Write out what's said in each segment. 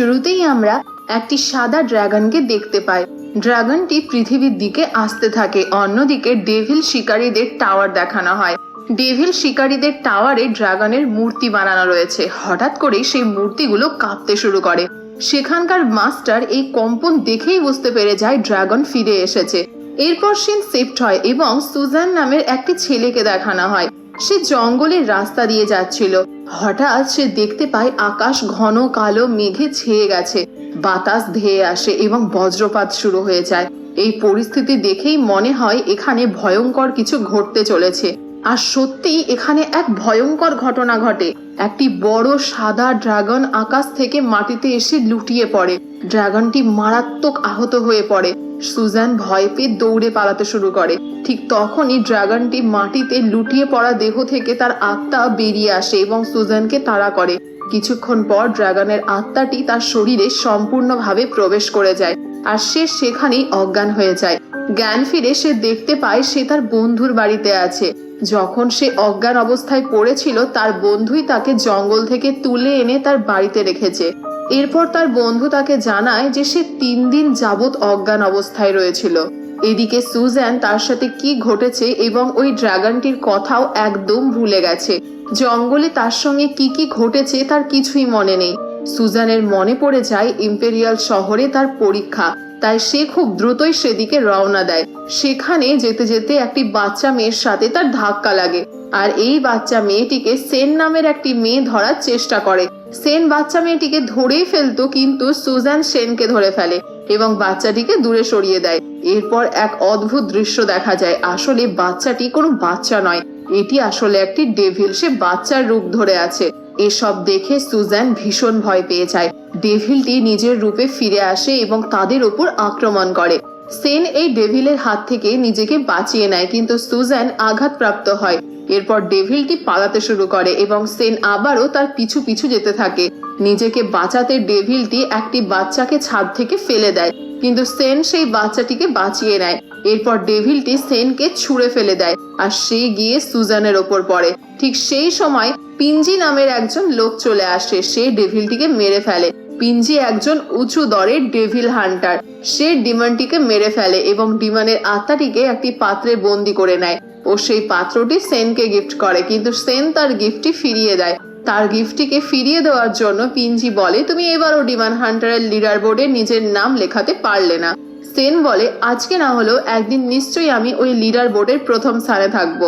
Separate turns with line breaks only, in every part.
শুরুতেই আমরা একটি সাদা ড্রাগনকে দেখতে পাই। ড্রাগনটি পৃথিবীর দিকে আসতে থাকে। অন্যদিকে ডেভিল শিকারীদের টাওয়ার দেখানো হয়। ডেভিল শিকারীদের টাওয়ারে ড্রাগনের মূর্তি বানানো রয়েছে। হঠাৎ করেই সেই মূর্তিগুলো কাঁপতে শুরু করে। সেখানকার মাস্টার এই কম্পন দেখেই বুঝতে পেরে যায় ড্রাগন ফিরে এসেছে। এরপর সে শিফট হয় এবং সুজান নামের একটি ছেলেকে দেখানো হয়। সে জঙ্গলের রাস্তা দিয়ে যাচ্ছিল। হঠাৎ সে দেখতে পায় আকাশ ঘন কালো মেঘে ছেয়ে গেছে। বাতাস ধেয়ে আসে এবং বজ্রপাত শুরু হয়ে যায়। এই পরিস্থিতি দেখেই মনে হয় এখানে ভয়ঙ্কর কিছু ঘটতে চলেছে। আর সত্যিই এখানে এক ভয়ঙ্কর ঘটনা ঘটে। একটি বড় সাদা ড্রাগন আকাশ থেকে মাটিতে এসে লুটিয়ে পড়ে। ড্রাগনটি মারাত্মক আহত হয়ে পড়ে। সুজান ভয় পেয়ে দৌড়ে পালাতে শুরু করে। ঠিক তখনই ড্রাগনটি মাটিতে লুটিয়ে পড়া দেহ থেকে তার আত্মা বেরিয়ে আসে এবং সুজানকে তাড়া করে। কিছুক্ষণ পর ড্রাগনের আত্মাটি তার শরীরে সম্পূর্ণভাবে প্রবেশ করে যায় আর সে সেখানেই অজ্ঞান হয়ে যায়। জ্ঞান ফিরে সে দেখতে পায় সে তার বন্ধুর বাড়িতে আছে। যখন সে অজ্ঞান অবস্থায় পড়েছিল তার বন্ধুই তাকে জঙ্গল থেকে তুলে এনে তার বাড়িতে রেখেছে। এরপর তার বন্ধু তাকে জানায় যে সে 3 দিন যাবৎ অজ্ঞান অবস্থায় রয়েছিল। এদিকে সুজান তার সাথে কি ঘটেছে এবং ওই ড্রাগনটির কথাও একদম ভুলে গেছে। জঙ্গলে তার সঙ্গে কি কি ঘটেছে তার কিছুই মনে নেই। সুজানের মনে পড়ে যায় ইম্পেরিয়াল শহরে তার পরীক্ষা, তাই সে খুব দ্রুতই সেদিকে রওনা দেয়। সেখানে যেতে যেতে একটি বাচ্চা মেয়ের সাথে তার ধাক্কা লাগে আর এই বাচ্চা মেয়েটিকে সেন নামের একটি মেয়ে ধরার চেষ্টা করে। সেন বাচ্চা মেয়েটিকে ধরেই ফেলতো, কিন্তু সুজান সেনকে ধরে ফেলে এবং বাচ্চাটিকে দূরে সরিয়ে দেয়। এরপর এক অদ্ভুত দৃশ্য দেখা যায়। আসলে বাচ্চাটি কোনো বাচ্চা নয়, এটি আসলে একটি ডেভিল। সে বাচ্চার রূপ ধরে আছে। এসব দেখে সুজান ভীষণ ভয় পেয়ে যায়। ডেভিলটি নিজের রূপে ফিরে আসে এবং তাদের উপর আক্রমণ করে। সেন এই ডেভিলের হাত থেকে নিজেকে বাঁচিয়ে নেয়, কিন্তু সুজান আঘাতপ্রাপ্ত হয়। এরপর ডেভিলটি পালাতে শুরু করে এবং সেন আবারও তার পিছু পিছু যেতে থাকে। নিজেকে বাঁচাতে ডেভিলটি একটি বাচ্চাকে ছাদ থেকে ফেলে দেয়, কিন্তু সেন সেই বাচ্চাটিকে বাঁচিয়ে নেয়। এরপর ডেভিলটি সেনকে ছুঁড়ে ফেলে দেয় আর সে গিয়ে সুজানের ওপর পড়ে। ঠিক সেই সময় পিঞ্জি নামের একজন লোক চলে আসে। সে ডেভিলটিকে মেরে ফেলে। পিঞ্জি একজন উঁচু দরের ডেভিল হান্টার। সে ডিমনটিকে মেরে ফেলে এবং ডিমনের আত্মাটিকে একটি পাত্রে বন্দি করে নেয় ও সেই পাত্রটি সেনকে গিফট করে, কিন্তু সেন তার গিফটটি ফিরিয়ে দেয়। তার গিফটটিকে ফিরিয়ে দেওয়ার জন্য পিঞ্জি বলে, তুমি এবারও ডিমন হান্টারের লিডার বোর্ডে নিজের নাম লেখাতে পারলে না। সেন বলে, আজকে না হলেও একদিন নিশ্চয়ই আমি ওই লিডার বোর্ডের প্রথম স্থানে থাকবো।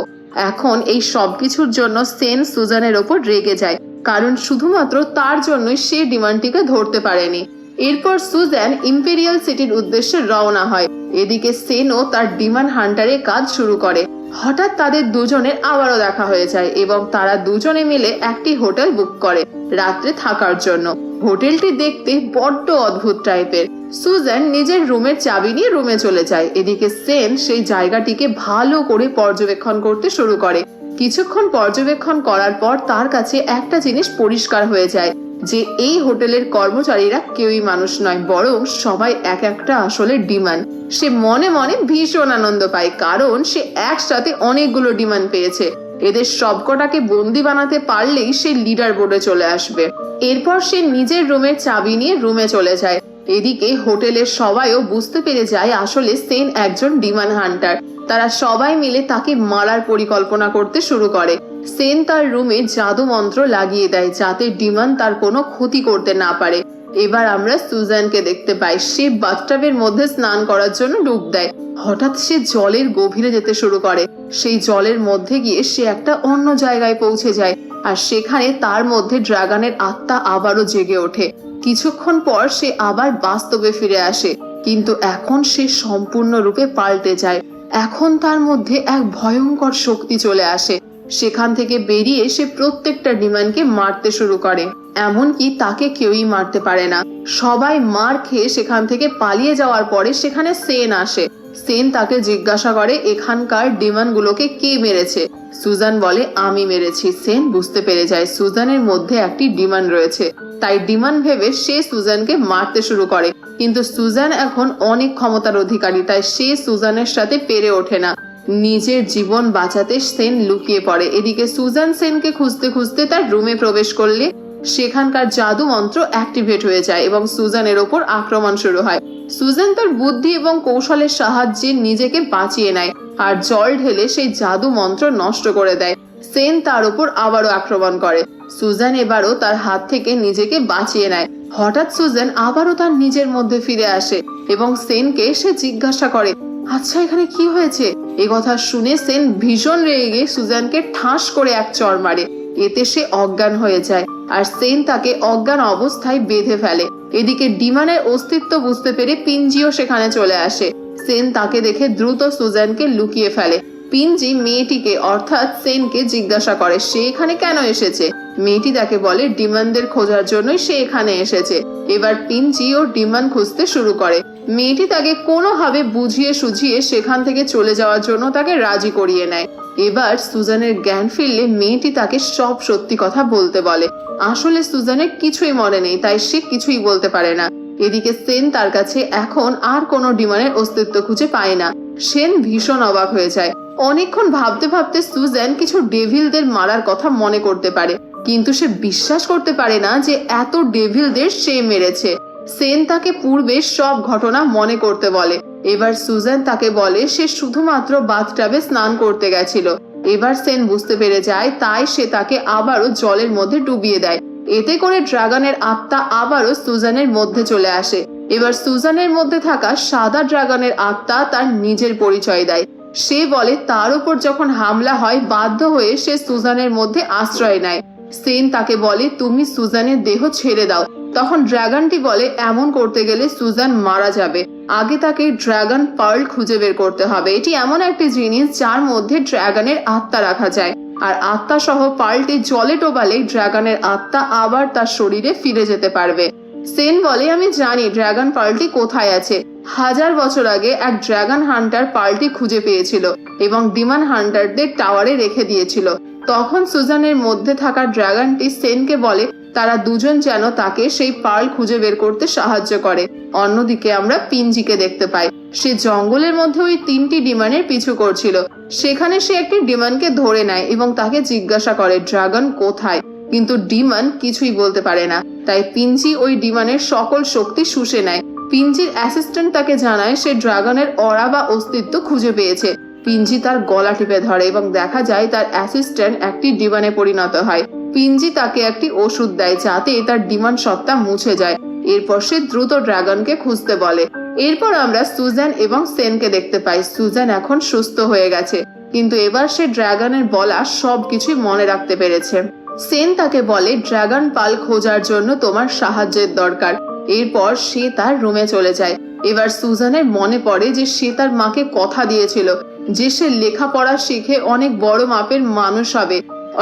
এখন এই সবকিছুর জন্য সেন সুজানের ওপর রেগে যায়, কারণ শুধুমাত্র তার জন্যই সে ডিমনটিকে ধরতে পারেনি। এরপর সুজান ইম্পেরিয়াল সিটির উদ্দেশ্যে রওনা হয়। এদিকে সেনও তার ডিমন হান্টারের কাজ শুরু করে। হঠাৎ তাদের দুজনের আবারও দেখা হয়ে যায় এবং তারা দুজনে মিলে একটি হোটেল বুক করে রাত্রে থাকার জন্য। হোটেলটি দেখতে বড্ড অদ্ভুত টাইপের। সুজান নিজের রুমের চাবি নিয়ে রুমে চলে যায়। এদিকে সেন সেই জায়গাটিকে ভালো করে পর্যবেক্ষণ করতে শুরু করে। কিছুক্ষণ পর্যবেক্ষণ করার পর তার কাছে একটা জিনিস পরিষ্কার হয়ে যায় যে এই হোটেলের কর্মচারীরা কেউই মানুষ নয়, বরং সবাই এক একটা আসলে ডিমন। সে মনে মনে ভীষণ আনন্দ পায়, কারণ সে একসাথে অনেকগুলো ডিমন পেয়েছে। এদের সবকটাকে বন্দি বানাতে পারলেই সে লিডার বোর্ডে চলে আসবে। এরপর সে নিজের রুমের চাবি নিয়ে রুমে চলে যায়। এদিকে হোটেলের সবাইও বুঝতে পেরে যায় আসলে সেন একজন ডিমন হান্টার। তারা সবাই মিলে তাকে মারার পরিকল্পনা করতে শুরু করে। সেন তার রুমে জাদু মন্ত্র লাগিয়ে দেয় যাতে ডিমন তার কোনো ক্ষতি করতে না পারে। এবার আমরা সুজানকে দেখতে পাই। সে বাথটাবের মধ্যে স্নান করার জন্য ডুব দেয়। হঠাৎ সে জলের গভীরে যেতে শুরু করে। সেই জলের মধ্যে গিয়ে সে একটা অন্য জায়গায় পৌঁছে যায় আর সেখানে তার মধ্যে ড্রাগনের আত্মা আবারও জেগে ওঠে। কিছুক্ষণ পর সে আবার বাস্তবে ফিরে আসে, কিন্তু এখন সে সম্পূর্ণরূপে পাল্টে যায়। এখন তার মধ্যে এক ভয়ঙ্কর শক্তি চলে আসে। সেখান থেকে বেরিয়ে সে প্রত্যেকটা ডিমনকে মারতে শুরু করে। এমনকি তাকে কেউই মারতে পারে না। সবাই মার খেয়ে সেখান থেকে পালিয়ে যাওয়ার পরে সেখানে সেন আসে। সেন তাকে জিজ্ঞাসা করে এখানকার ডিমনগুলোকে কে মেরেছে। সুজান বলে, আমি মেরেছি। সেন বুঝতে পেরে যায় সুজানের মধ্যে একটি ডিমন রয়েছে, তাই ডিমন ভেবে সে সুজানকে মারতে শুরু করে। কিন্তু সুজান এখন অনেক ক্ষমতার অধিকারী, তাই সে সুজানের সাথে পেরে ওঠে না। নিজের জীবন বাঁচাতে সেন লুকিয়ে পড়ে। এদিকে সুজান সেনকে খুঁজতে খুঁজতে তার রুমে প্রবেশ করলে সেখানকার জাদু মন্ত্র অ্যাক্টিভেট হয়ে যায় এবং সুজানের ওপর আক্রমণ শুরু হয়। সুজান তার বুদ্ধি এবং কৌশলের সাহায্যে নিজেকে বাঁচিয়ে নেয় আর জল ঢেলে সেই জাদু মন্ত্র নষ্ট করে দেয়। সেন তার উপর আবারও আক্রমণ করে। সুজান এবারও তার হাত থেকে নিজেকে বাঁচিয়ে নেয়। হঠাৎ সুজান আবারও তার নিজের মধ্যে ফিরে আসে এবং সেনকে সে জিজ্ঞাসা করে, আচ্ছা এখানে কি হয়েছে? এ কথা শুনে সেন ভীষণ রেগে গিয়ে সুজানকে ঠাস করে এক চড় মারে। এতে সে অজ্ঞান হয়ে যায় আর সেন তাকে অজ্ঞান অবস্থায় বেঁধে ফেলে। এদিকে ডিমানের অস্তিত্ব বুঝতে পেরে পিঞ্জিও সেখানে চলে আসে। সেন তাকে দেখে দ্রুত সুজানকে লুকিয়ে ফেলে। পিঞ্জি মেয়েটিকে অর্থাৎ সেনকে জিজ্ঞাসা করে সে এখানে কেন এসেছে। মেয়েটি তাকে বলে ডিমানদের খোঁজার জন্যই সে এখানে এসেছে। এবার পিঞ্জি ও ডিমান খুঁজতে শুরু করে। মেয়েটি তাকে কোনোভাবে বুঝিয়ে সুঝিয়ে সেখান থেকে চলে যাওয়ার জন্য তাকে রাজি করিয়ে নেয়। এবার সুজানের জ্ঞান ফিরলে মেয়েটি তাকে সব সত্যি কথা বলতে বলে। আসলে সুজানের কিছুই মনে নেই, তাই সে কিছুই বলতে পারে না। এদিকে সেন তার কাছে এখন আর কোনো ডিমানের অস্তিত্ব খুঁজে পায় না। সেন ভীষণ অবাক হয়ে যায়। অনেকক্ষণ ভাবতে ভাবতে সুজান কিছু ডেভিলদের মারার কথা মনে করতে পারে, কিন্তু সে বিশ্বাস করতে পারে না যে এত ডেভিলদের সে মেরেছে। সেন তাকে পূর্বে সব ঘটনা মনে করতে বলে। এবার সুজান তাকে বলে সে শুধুমাত্র বাথটাবে স্নান করতে গেছিল। এবার সেন বুঝতে পেরে যায়, তাই সে তাকে আবারও জলের মধ্যে ডুবিয়ে দেয়। এতে করে ড্রাগনের আত্মা আবারও সুজানের মধ্যে চলে আসে। এবার সুজানের মধ্যে থাকা সাদা ড্রাগনের আত্মা তার নিজের পরিচয় দেয়। সে বলে তার উপর যখন হামলা হয় বাধ্য হয়ে সে সুজানের মধ্যে আশ্রয় নেয়। সেন তাকে বলে তুমি সুজানের দেহ ছেড়ে দাও। তখন ড্রাগনটি বলে এমন করতে গেলে সুজান মারা যাবে। আগে তাকে ড্রাগন পার্ল খুঁজে বের করতে হবে। এটি এমন একটি জিনিস যার মধ্যে ড্রাগনের আত্মা রাখা যায়, আর আত্মা সহ পার্লটি জলে ডোবালে ড্রাগনের আত্মা আবার তার শরীরে ফিরে যেতে পারবে। সেন বলে আমি জানি ড্রাগন পার্লটি কোথায় আছে। 1000 বছর আগে এক ড্রাগন হান্টার পার্লটি খুঁজে পেয়েছিল এবং ডিমন হান্টারদের টাওয়ারে রেখে দিয়েছিল। তখন সুজানের মধ্যে থাকা ড্রাগনটি সেনকে বলে তারা দুজন যেন তাকে সেই পার্ল খুঁজে বের করতে সাহায্য করে। অন্যদিকে আমরা পিঞ্জিকে দেখতে পাই। সে জঙ্গলের মধ্যে ওই 3টি ডিমানের পিছু করছিল। সেখানে সে একটি ডিমানকে ধরে নেয় এবং তাকে জিজ্ঞাসা করে ড্রাগন কোথায়, কিন্তু ডিমান কিছুই বলতে পারে না। তাই পিঞ্জি ওই ডিমানের সকল শক্তি শুষে নেয়। পিঞ্জির অ্যাসিস্ট্যান্ট তাকে জানায় সে ড্রাগনের অরা বা অস্তিত্ব খুঁজে পেয়েছে। পিঞ্জি তার গলা টিপে ধরে এবং দেখা যায় তার অ্যাসিস্ট্যান্ট একটি ডিমানে পরিণত হয়। পিঞ্জি তাকে একটি ওষুধ দেয় যাতে তার ডিমান সত্তা মুছে যায়। এরপর সে দ্রুত ড্রাগনকে খুঁজতে বলে। এরপর আমরা সুজান এবং সেনকে দেখতে পাই। সুজান এখন সুস্থ হয়ে গেছে, কিন্তু এবার সে ড্রাগনের বলা সবকিছুই মনে রাখতে পেরেছে। সেন তাকে বলে ড্রাগন পাল খোঁজার জন্য তোমার সাহায্যের দরকার। এরপর সে তার রুমে চলে যায়। এবার সুজানের মনে পড়ে যে সে তার মাকে কথা দিয়েছিল যে সে লেখাপড়া শিখে অনেক বড় মাপের মানুষ হবে,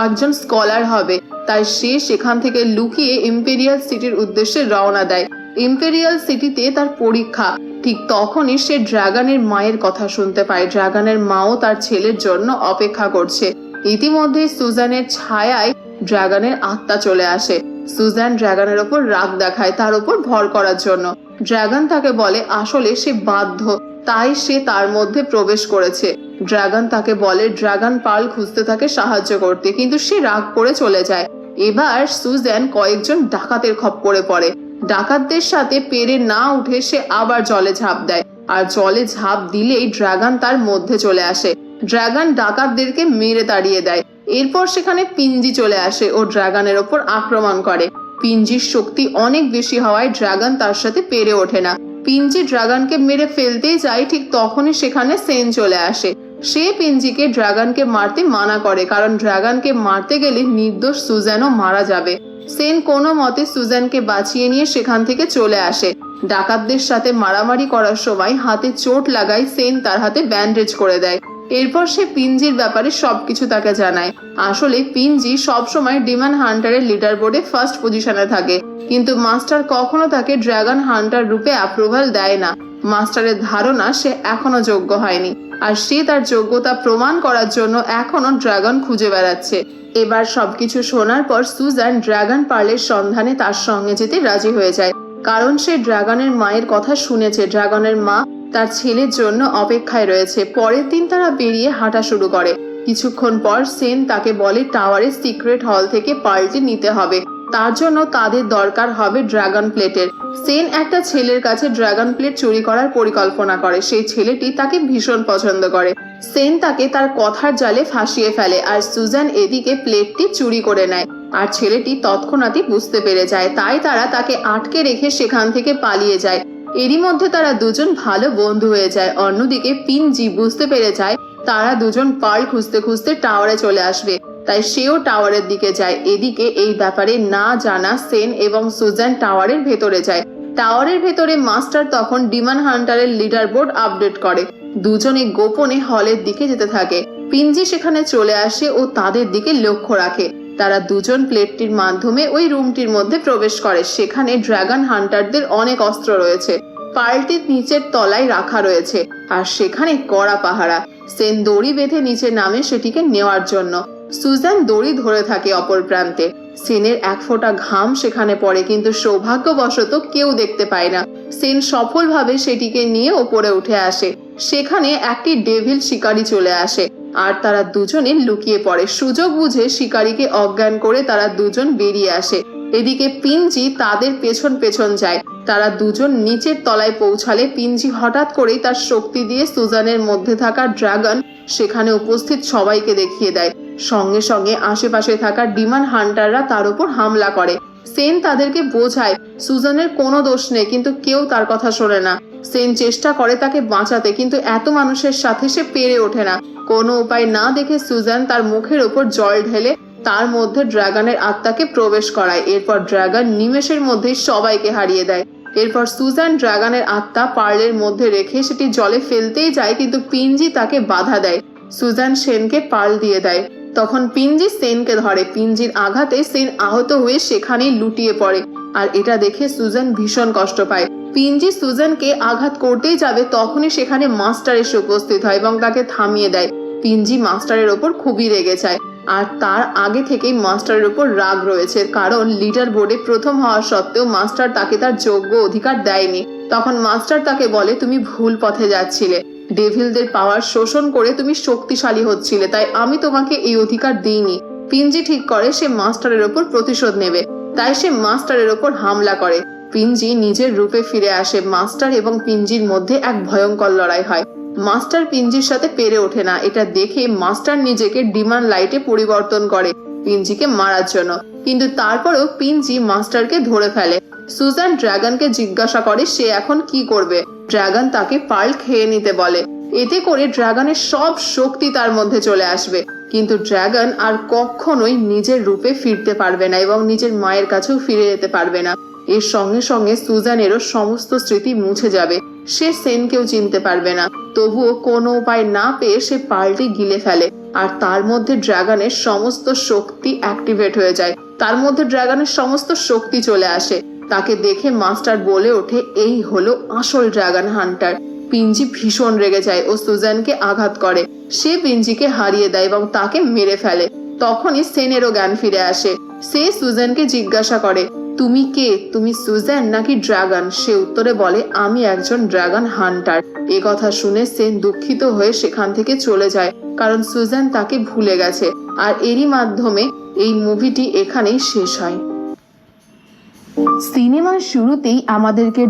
একজন স্কলার হবে। তাই সে সেখান থেকে লুকিয়ে ইম্পেরিয়াল সিটির উদ্দেশ্যে রওনা দেয়। ইম্পেরিয়াল সিটিতে তার পরীক্ষা। ঠিক তখনই সে ড্রাগনের মায়ের কথা শুনতে পায়। ড্রাগনের মাও তার ছেলের জন্য অপেক্ষা করছে। ইতিমধ্যে সুজানের ছায়ায় ড্রাগনের আত্মা চলে আসে। সুজান ড্রাগনের ওপর রাগ দেখায় তার উপর ভর করার জন্য। ড্রাগন তাকে বলে আসলে সে বাধ্য, তাই সে তার মধ্যে প্রবেশ করেছে। ড্রাগন তাকে বলে ড্রাগন পার্ল খুঁজতে তাকে সাহায্য করতে, কিন্তু সে রাগ করে চলে যায়। এবার সুজান কয়েকজন ডাকাতের খপ্পরে পড়ে। ডাকাতদের সাথে পেরে না উঠে সে আবার জলে ঝাঁপ দেয়, আর জলে ঝাঁপ দিলেই ড্রাগন তার মধ্যে চলে আসে। ড্রাগন ডাকাতদেরকে মেরে তাড়িয়ে দেয়। এরপর সেখানে পিঞ্জি চলে আসে ও ড্রাগনের ওপর আক্রমণ করে। পিঞ্জির শক্তি অনেক বেশি হওয়ায় ড্রাগন তার সাথে পেরে ওঠে না। পিঞ্জি ড্রাগনকে মেরে ফেলতেই যায়, ঠিক তখনই সেখানে সেন চলে আসে। সে পিঞ্জিকে ড্রাগনকে মারতে মানা করে, কারণ ড্রাগনকে মারতে গেলে নির্দোষ সুজানও মারা যাবে। সেন কোনো মতে সুজানকে বাঁচিয়ে নিয়ে সেখান থেকে চলে আসে। ডাকাতদের সাথে মারামারি করার সময় হাতে চোট লাগায় সেন তার হাতে ব্যান্ডেজ করে দেয়। এরপর সে পিঞ্জির ব্যাপারে সবকিছু তাকে জানায়। আসলে পিঞ্জি সবসময় ডিমন হান্টারের লিডার বোর্ডে ফার্স্ট পজিশনে থাকে, কিন্তু মাস্টার কখনো তাকে ড্রাগন হান্টার রূপে অ্যাপ্রুভাল দেয় না। মাস্টারের ধারণা সে এখনো যোগ্য হয়নি, আর সে তার যোগ্যতা প্রমাণ করার জন্য এখনো ড্রাগন খুঁজে বেড়াচ্ছে। এবার সবকিছু শোনার পর সুজান ড্রাগন পার্লের সন্ধানে তার সঙ্গে যেতে রাজি হয়ে যায়, কারণ সে ড্রাগনের মায়ের কথা শুনেছে। ড্রাগনের মা তার ছেলের জন্য অপেক্ষায় রয়েছে। পরের দিন তারা বেরিয়ে হাঁটা শুরু করে। কিছুক্ষণ পর সেন তাকে বলে টাওয়ারের সিক্রেট হল থেকে পার্লটি নিতে হবে। তার জন্য তাদের দরকার হবে ড্রাগন প্লেটের। সেন একটা ছেলের কাছে ড্রাগন প্লেট চুরি করার পরিকল্পনা করে। সেই ছেলেটি তাকে ভীষণ পছন্দ করে। সেন তাকে তার কথার জালে ফাঁসিয়ে ফেলে আর সুজান এদিকে প্লেটটি চুরি করে নেয়। আর ছেলেটি তৎক্ষণাৎই বুঝতে পেরে যায়, তাই তারা তাকে আটকে রেখে সেখান থেকে পালিয়ে যায়। এরই মধ্যে তারা দুজন ভালো বন্ধু হয়ে যায়। অন্যদিকে পিনজি বুঝতে পেরে যায় তারা দুজন পার্ল খুঁজতে খুঁজতে টাওয়ারে চলে আসবে, তাই সেও টাওয়ারের দিকে যায়। এদিকে এই ব্যাপারে না জানা সেন এবং সুজান টাওয়ারের ভেতরে যায়। টাওয়ারের ভেতরে মাস্টার তখন ডিমন হান্টারের লিডার বোর্ড আপডেট করে। দুজনে গোপনে হলের দিকে যেতে থাকে। পিনজি সেখানে চলে আসে ও তাদের দিকে লক্ষ্য রাখে। তারা দুজন প্লেটটির মাধ্যমে ওই রুমটির মধ্যে প্রবেশ করে। সেখানে ড্রাগন হান্টারদের অনেক অস্ত্র রয়েছে। পার্লটির নিচের তলায় রাখা রয়েছে আর সেখানে কড়া পাহারা। সেন দড়ি বেঁধে নিচে নামে সেটিকে নেওয়ার জন্য। সুজান দড়ি ধরে থাকে অপর প্রান্তে। সেনের এক ফোঁটা ঘাম সেখানে পড়ে, কিন্তু সৌভাগ্যবশত কেউ দেখতে পায় না। সেন সফলভাবে সেটিকে নিয়ে ওপরে উঠে আসে। সেখানে একটি ডেভিল শিকারী চলে আসে আর তারা দুজনে লুকিয়ে পড়ে। সুযোগ বুঝে শিকারীকে অজ্ঞান করে তারা দুজন বেরিয়ে আসে। এদিকে পিনজি তাদের পেছন পেছন যায়। তারা দুজন নিচের তলায় পৌঁছালে পিনজি হঠাৎ করেই তার শক্তি দিয়ে সুজানের মধ্যে থাকা ড্রাগন সেখানে উপস্থিত সবাইকে দেখিয়ে দেয়। সঙ্গে সঙ্গে আশেপাশে থাকা ডিমন হান্টাররা তার উপর হামলা করে। সেন তাদেরকে বোঝায় সুজানের কোনো দোষ নেই, কিন্তু কেউ তার কথা শোনে না। সেন চেষ্টা করে তাকে বাঁচাতে, কিন্তু এত মানুষের সাথে সে পেরে ওঠে না। কোনো উপায় না দেখে সুজান তার মুখের উপর জল ঢেলে তার মধ্যে ড্রাগনের আত্মাকে প্রবেশ করায়। এরপর ড্রাগন নিমেষের মধ্যেই সবাইকে হারিয়ে দেয়। এরপর সুজান ড্রাগনের আত্মা পার্লের মধ্যে রেখে সেটি জলে ফেলতেই যায়, কিন্তু পিনজি তাকে বাধা দেয়। সুজান সেনকে পার্ল দিয়ে দেয়। তখন পিনজি সেনকে ধরে। পিনজির আঘাতে সেন আহত হয়ে সেখানেই লুটিয়ে পড়ে আর এটা দেখে সুজান ভীষণ কষ্ট পায়। পিনজি সুজানকে আঘাত করতেই যাবে, তখনই সেখানে মাস্টার এসে উপস্থিত হয় এবং তাকে থামিয়ে দেয়। পিনজি মাস্টারের ওপর খুবই রেগে যায় আর তার আগে থেকেই মাস্টারের উপর রাগ রয়েছে, কারণ লিডার বোর্ডে প্রথম হওয়া সত্ত্বেও মাস্টার তাকে তার যোগ্য অধিকার দেয়নি। তখন মাস্টার তাকে বলে, তুমি ভুল পথে যাচ্ছিলে। ডেভিলদের পাওয়ার শোষণ করে তুমি শক্তিশালী হচ্ছিলে, তাই আমি তোমাকে এই অধিকার দিইনি। পিনজি ঠিক করে সে মাস্টারের ওপর প্রতিশোধ নেবে, তাই সে মাস্টারের ওপর হামলা করে। পিনজি নিজের রূপে ফিরে আসে। মাস্টার এবং পিনজির মধ্যে এক ভয়ঙ্কর লড়াই হয়। মাস্টার পিনজির সাথে পেরে ওঠে না। এটা দেখে মাস্টার নিজেকে ডিমন লাইটে পরিবর্তন করে পিনজিকে মারার জন্য, কিন্তু তারপরেও পিনজি মাস্টারকে ধরে ফেলে। সুজান ড্রাগনকে জিজ্ঞাসা করে সে এখন কি করবে। ড্রাগন তাকে পার্ল খেয়ে নিতে বলে। এতে করে ড্রাগনের সব শক্তি তার মধ্যে চলে আসবে, কিন্তু ড্রাগন আর কখনোই নিজের রূপে ফিরতে পারবে না এবং নিজের মায়ের কাছেও ফিরে যেতে পারবে না। এর সঙ্গে সঙ্গে সুজানেরও সমস্ত স্মৃতি মুছে যাবে। সে সেনকেও চিনতে পারবে না। তবুও কোনো উপায় না পেয়ে সে পার্লটি গিলে ফেলে আর তার মধ্যে ড্রাগনের সমস্ত শক্তি অ্যাক্টিভেট হয়ে যায়। তার মধ্যে ড্রাগনের সমস্ত শক্তি চলে আসে। তাকে দেখে মাস্টার বলে ওঠে, এই হলো আসল ড্রাগন হান্টার। পিনজি ভীষণ রেগে যায় ও সুজানকে আঘাত করে। সে পিনজিকে হারিয়ে দেয় এবং তাকে মেরে ফেলে। তখনই সেনেরও জ্ঞান ফিরে আসে। সে সুজানকে জিজ্ঞাসা করে, তুমি কে? তুমি সুজান নাকি ড্রাগন? সে উত্তরে বলে, আমি একজন ড্রাগন হান্টার। এ কথা শুনে সেন দুঃখিত হয়ে সেখান থেকে চলে যায়, কারণ সুজান তাকে ভুলে গেছে। আর এরই মাধ্যমে এই মুভিটি এখানেই শেষ হয়। সিনেমার শুরুতেই আমাদেরকে